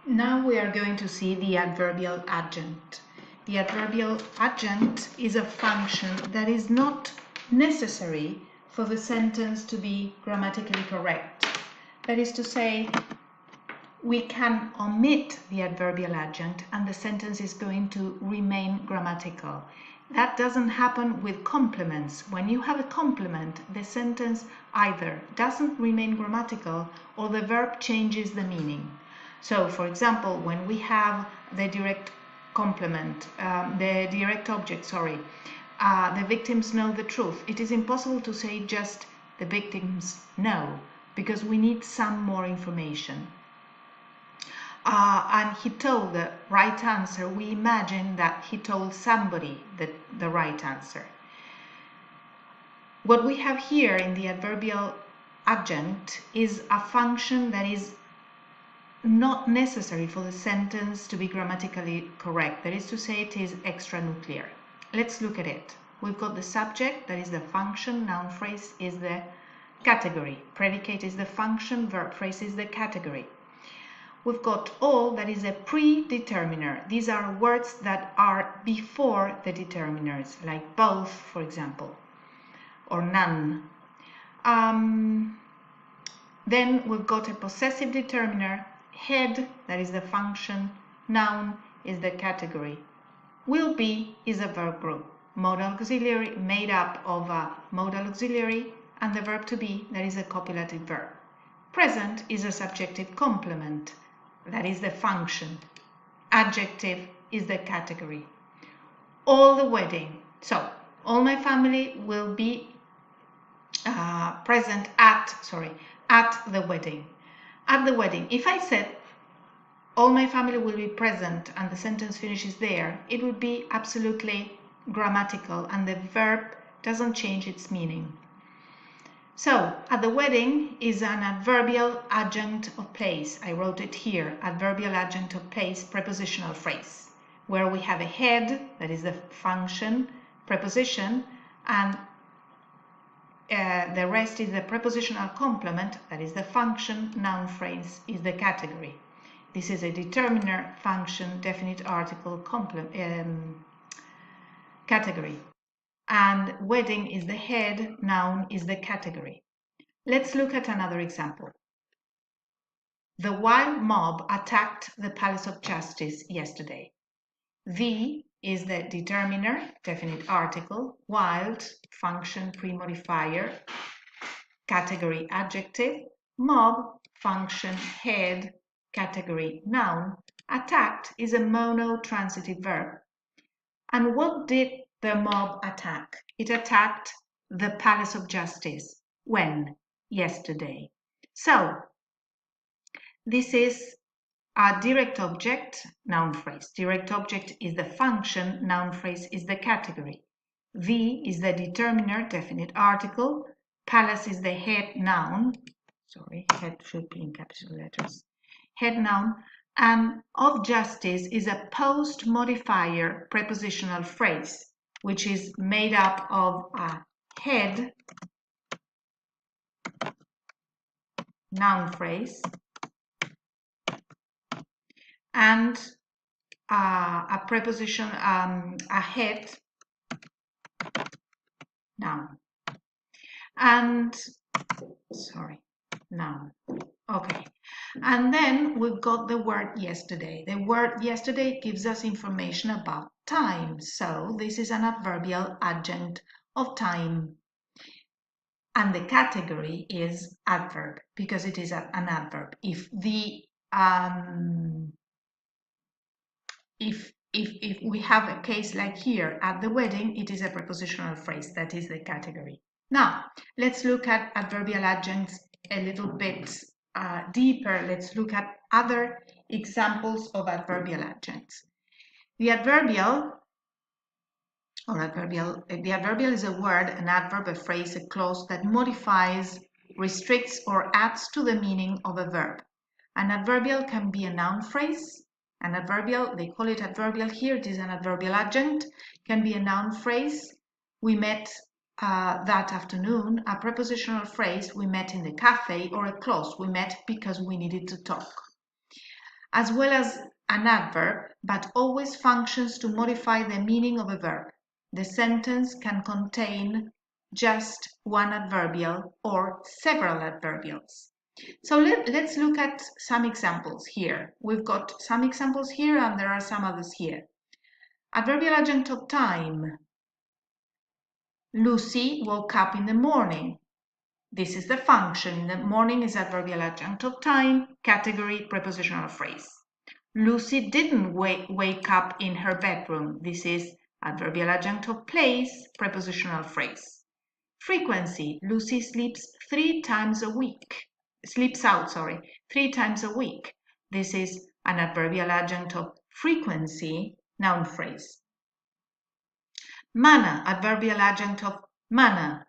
Now we are going to see the adverbial adjunct. The adverbial adjunct is a function that is not necessary for the sentence to be grammatically correct. That is to say, we can omit the adverbial adjunct and the sentence is going to remain grammatical. That doesn't happen with complements. When you have a complement, the sentence either doesn't remain grammatical or the verb changes the meaning. So, for example, when we have the direct complement, the direct object, the victims know the truth. It is impossible to say just the victims know because we need some more information. And he told the right answer. We imagine that he told somebody the right answer. What we have here in the adverbial adjunct is a function that is not necessary for the sentence to be grammatically correct. That is to say, it is extranuclear. Let's look at it. We've got the subject, that is the function, noun phrase is the category, predicate is the function, verb phrase is the category. We've got all, that is a predeterminer. These are words that are before the determiners, like both, for example, or none. Then we've got a possessive determiner, head, that is the function, noun is the category. Will be is a verb group, modal auxiliary made up of a modal auxiliary and the verb to be, that is a copulative verb. Present is a subjective complement, that is the function. Adjective is the category. All the wedding. So, all my family will be present at the wedding. At the wedding. If I said all my family will be present and the sentence finishes there, it would be absolutely grammatical and the verb doesn't change its meaning. So, at the wedding is an adverbial adjunct of place. I wrote it here, adverbial adjunct of place, prepositional phrase, where we have a head, that is the function, preposition, and the rest is the prepositional complement, that is the function, noun phrase is the category. This is a determiner, function, definite article, category. And wedding is the head, noun is the category. Let's look at another example. The wild mob attacked the Palace of Justice yesterday. The is the determiner, definite article, wild, function, pre-modifier, category, adjective, mob, function, head, category, noun, attacked is a monotransitive verb. And what did the mob attack? It attacked the Palace of Justice. When? Yesterday. So, this is a direct object, noun phrase. Direct object is the function, noun phrase is the category. The is the determiner, definite article. Palace is the head noun. Sorry, head should be in capital letters. Head noun. And of justice is a post-modifier prepositional phrase, which is made up of a head, noun phrase, and a preposition, a head, noun. And, noun. Okay. And then we've got the word yesterday. The word yesterday gives us information about time. So this is an adverbial adjunct of time. And the category is adverb because it is an adverb. If the if we have a case like here at the wedding, it is a prepositional phrase, that is the category. Now, let's look at adverbial adjuncts a little bit deeper. Let's look at other examples of adverbial adjuncts. The adverbial is a word, an adverb, a phrase, a clause that modifies, restricts, or adds to the meaning of a verb. An adverbial can be a noun phrase. An adverbial, they call it adverbial here, it is an adverbial adjunct, can be a noun phrase. We met that afternoon, a prepositional phrase, we met in the cafe, or a clause, we met because we needed to talk. as well as an adverb, but always functions to modify the meaning of a verb. The sentence can contain just one adverbial or several adverbials. So let's look at some examples here. We've got some examples here and there are some others here. Adverbial adjunct of time. Lucy woke up in the morning. This is the function. In the morning is adverbial adjunct of time, category, prepositional phrase. Lucy didn't wake up in her bedroom. This is adverbial adjunct of place, prepositional phrase. Frequency. Lucy sleeps 3 times a week. Sleeps out, 3 times a week. This is an adverbial adjunct of frequency, noun phrase. Manner, adverbial adjunct of manner.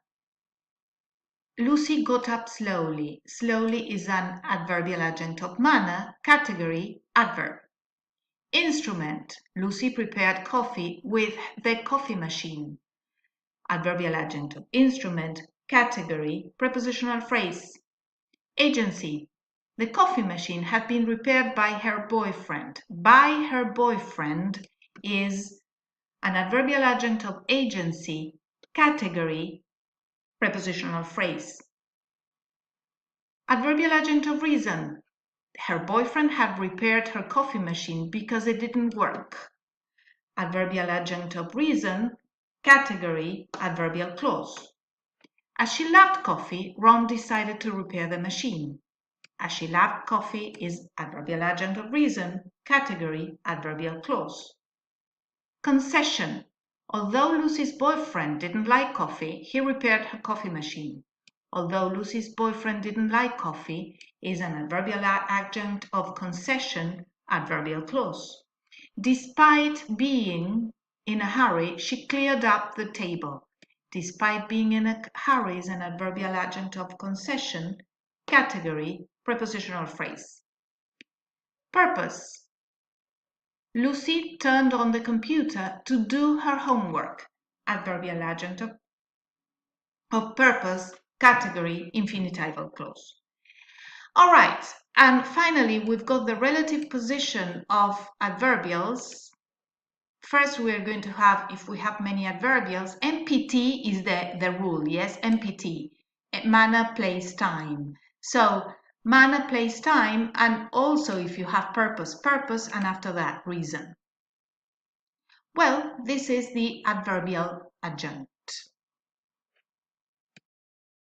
Lucy got up slowly. Slowly is an adverbial adjunct of manner, category, adverb. Instrument. Lucy prepared coffee with the coffee machine. Adverbial adjunct of instrument, category, prepositional phrase. Agency. The coffee machine had been repaired by her boyfriend. By her boyfriend is an adverbial adjunct of agency, category, prepositional phrase. Adverbial adjunct of reason. Her boyfriend had repaired her coffee machine because it didn't work. Adverbial adjunct of reason, category, adverbial clause. As she loved coffee, Ron decided to repair the machine. As she loved coffee is adverbial adjunct of reason, category, adverbial clause. Concession. Although Lucy's boyfriend didn't like coffee, he repaired her coffee machine. Although Lucy's boyfriend didn't like coffee is an adverbial adjunct of concession, adverbial clause. Despite being in a hurry, she cleared up the table. Despite being in a hurry is an adverbial adjunct of concession, category, prepositional phrase. Purpose. Lucy turned on the computer to do her homework. Adverbial adjunct of purpose, category, infinitival clause. All right, and finally, we've got the relative position of adverbials. First, we are going to have, if we have many adverbials, MPT is the rule, yes, MPT, manner, place, time. So, manner, place, time, and also if you have purpose, purpose, and after that, reason. Well, this is the adverbial adjunct.